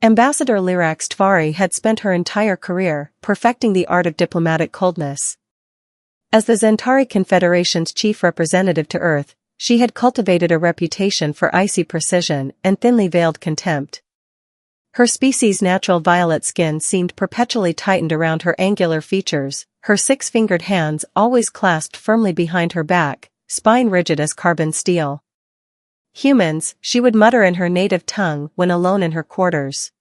Ambassador Lyrax Tvari had spent her entire career perfecting the art of diplomatic coldness. As the Zentari Confederation's chief representative to Earth, she had cultivated a reputation for icy precision and thinly veiled contempt. Her species' natural violet skin seemed perpetually tightened around her angular features, her six-fingered hands always clasped firmly behind her back, spine rigid as carbon steel. Humans, she would mutter in her native tongue when alone in her quarters.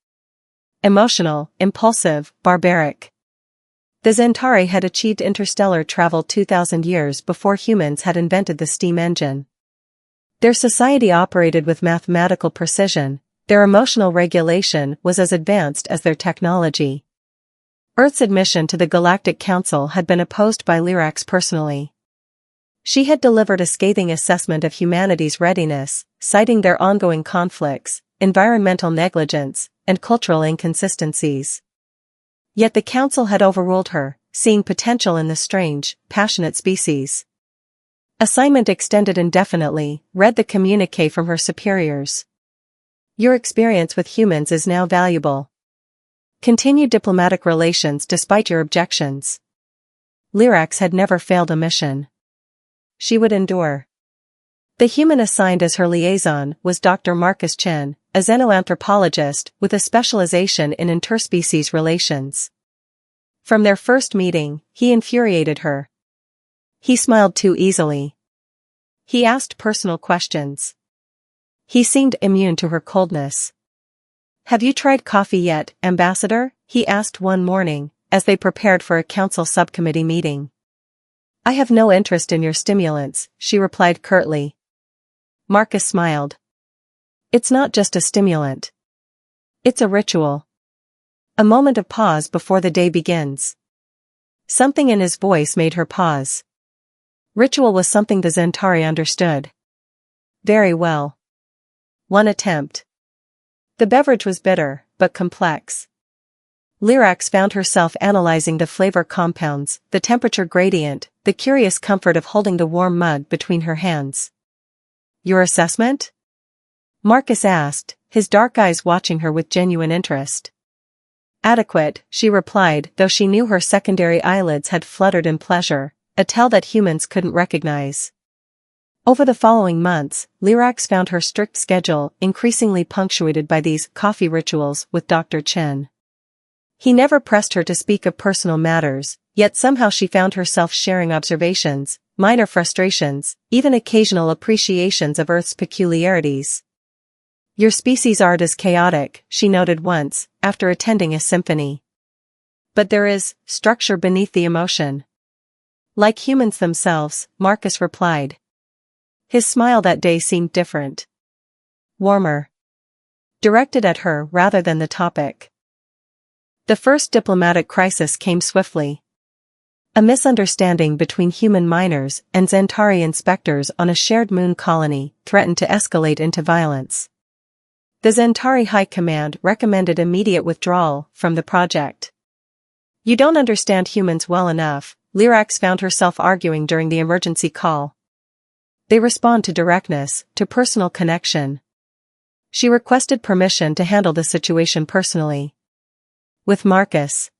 Emotional, impulsive, barbaric. The Zentari had achieved interstellar travel 2,000 years before humans had invented the steam engine. Their society operated with mathematical precision, their emotional regulation was as advanced as their technology. Earth's admission to the Galactic Council had been opposed by Lyrax personally. She had delivered a scathing assessment of humanity's readiness, citing their ongoing conflicts, environmental negligence, and cultural inconsistencies. Yet the Council had overruled her, seeing potential in the strange, passionate species. Assignment extended indefinitely, read the communiqué from her superiors. Your experience with humans is now valuable. Continue diplomatic relations despite your objections. Lyrax had never failed a mission. She would endure. The human assigned as her liaison was Dr. Marcus Chen, a xenoanthropologist with a specialization in interspecies relations. From their first meeting, he infuriated her. He smiled too easily. He asked personal questions. He seemed immune to her coldness. "Have you tried coffee yet, Ambassador?" he asked one morning, as they prepared for a council subcommittee meeting. "I have no interest in your stimulants," she replied curtly. Marcus smiled. "It's not just a stimulant. It's a ritual." A moment of pause before the day begins. Something in his voice made her pause. Ritual was something the Zentari understood. Very well. One attempt. The beverage was bitter, but complex. Lyrax found herself analyzing the flavor compounds, the temperature gradient, the curious comfort of holding the warm mug between her hands. "Your assessment?" Marcus asked, his dark eyes watching her with genuine interest. "Adequate," she replied, though she knew her secondary eyelids had fluttered in pleasure, a tell that humans couldn't recognize. Over the following months, Lyrax found her strict schedule increasingly punctuated by these coffee rituals with Dr. Chen. He never pressed her to speak of personal matters, yet somehow she found herself sharing observations, minor frustrations, even occasional appreciations of Earth's peculiarities. "Your species' art is chaotic," she noted once, after attending a symphony. "But there is structure beneath the emotion." "Like humans themselves," Marcus replied. His smile that day seemed different. Warmer. Directed at her rather than the topic. The first diplomatic crisis came swiftly. A misunderstanding between human miners and Zentari inspectors on a shared moon colony threatened to escalate into violence. The Zentari High Command recommended immediate withdrawal from the project. "You don't understand humans well enough," Lyrax found herself arguing during the emergency call. "They respond to directness, to personal connection." She requested permission to handle the situation personally. With Marcus.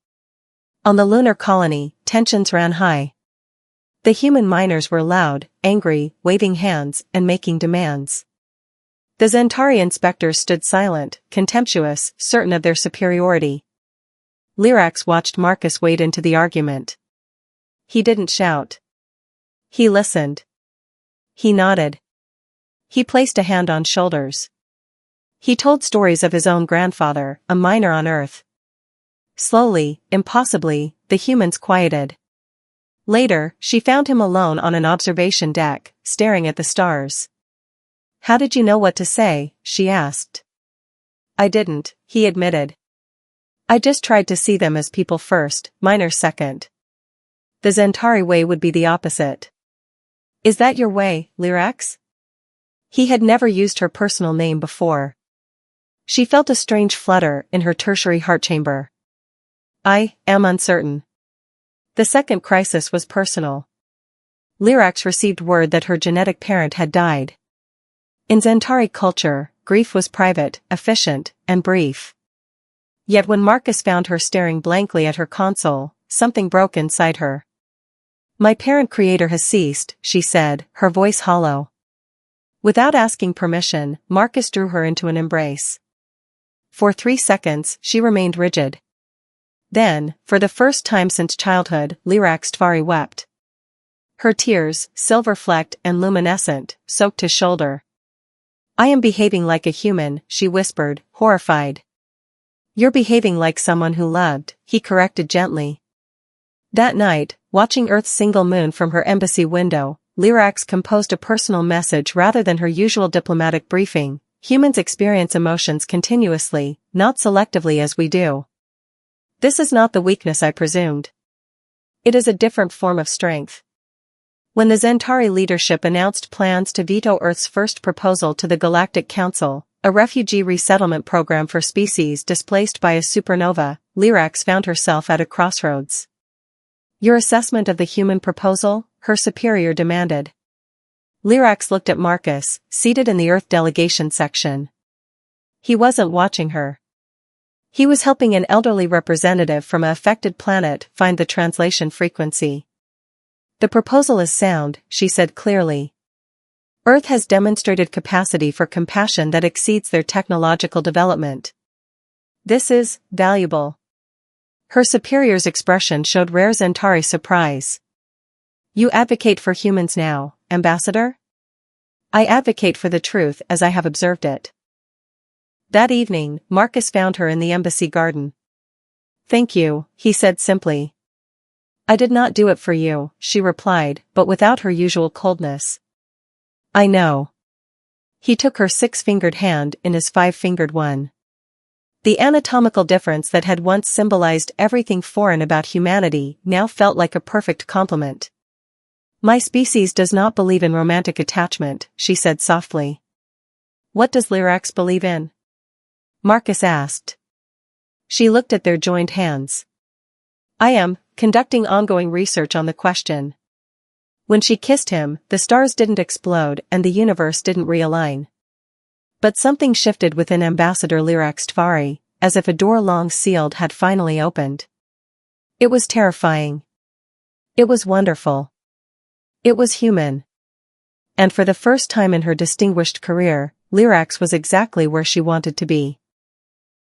On the lunar colony, tensions ran high. The human miners were loud, angry, waving hands, and making demands. The Zentari inspectors stood silent, contemptuous, certain of their superiority. Lyrax watched Marcus wade into the argument. He didn't shout. He listened. He nodded. He placed a hand on shoulders. He told stories of his own grandfather, a miner on Earth. Slowly, impossibly, the humans quieted. Later, she found him alone on an observation deck, staring at the stars. "How did you know what to say?" she asked. "I didn't," he admitted. "I just tried to see them as people first, miners second. The Zentari way would be the opposite." "Is that your way, Lyrax?" He had never used her personal name before. She felt a strange flutter in her tertiary heart chamber. "I am uncertain." The second crisis was personal. Lyrax received word that her genetic parent had died. In Zentari culture, grief was private, efficient, and brief. Yet when Marcus found her staring blankly at her console, something broke inside her. "My parent creator has ceased," she said, her voice hollow. Without asking permission, Marcus drew her into an embrace. For 3 seconds, she remained rigid. Then, for the first time since childhood, Xenophobic wept. Her tears, silver-flecked and luminescent, soaked his shoulder. "I am behaving like a human," she whispered, horrified. "You're behaving like someone who loved," he corrected gently. That night, watching Earth's single moon from her embassy window, Lyrax composed a personal message rather than her usual diplomatic briefing. "Humans experience emotions continuously, not selectively as we do. This is not the weakness I presumed. It is a different form of strength." When the Centauri leadership announced plans to veto Earth's first proposal to the Galactic Council, a refugee resettlement program for species displaced by a supernova, Lyrax found herself at a crossroads. "Your assessment of the human proposal?" her superior demanded. Lyrax looked at Marcus, seated in the Earth delegation section. He wasn't watching her. He was helping an elderly representative from an affected planet find the translation frequency. "The proposal is sound," she said clearly. "Earth has demonstrated capacity for compassion that exceeds their technological development. This is valuable." Her superior's expression showed rare Centauri surprise. "You advocate for humans now, Ambassador?" "I advocate for the truth as I have observed it." That evening, Marcus found her in the embassy garden. "Thank you," he said simply. "I did not do it for you," she replied, but without her usual coldness. "I know." He took her 6-fingered hand in his 5-fingered one. The anatomical difference that had once symbolized everything foreign about humanity now felt like a perfect compliment. "My species does not believe in romantic attachment," she said softly. "What does Lyrax believe in?" Marcus asked. She looked at their joined hands. "I am conducting ongoing research on the question." When she kissed him, the stars didn't explode and the universe didn't realign. But something shifted within Ambassador Lyrax Tvari, as if a door long sealed had finally opened. It was terrifying. It was wonderful. It was human. And for the first time in her distinguished career, Lyrax was exactly where she wanted to be.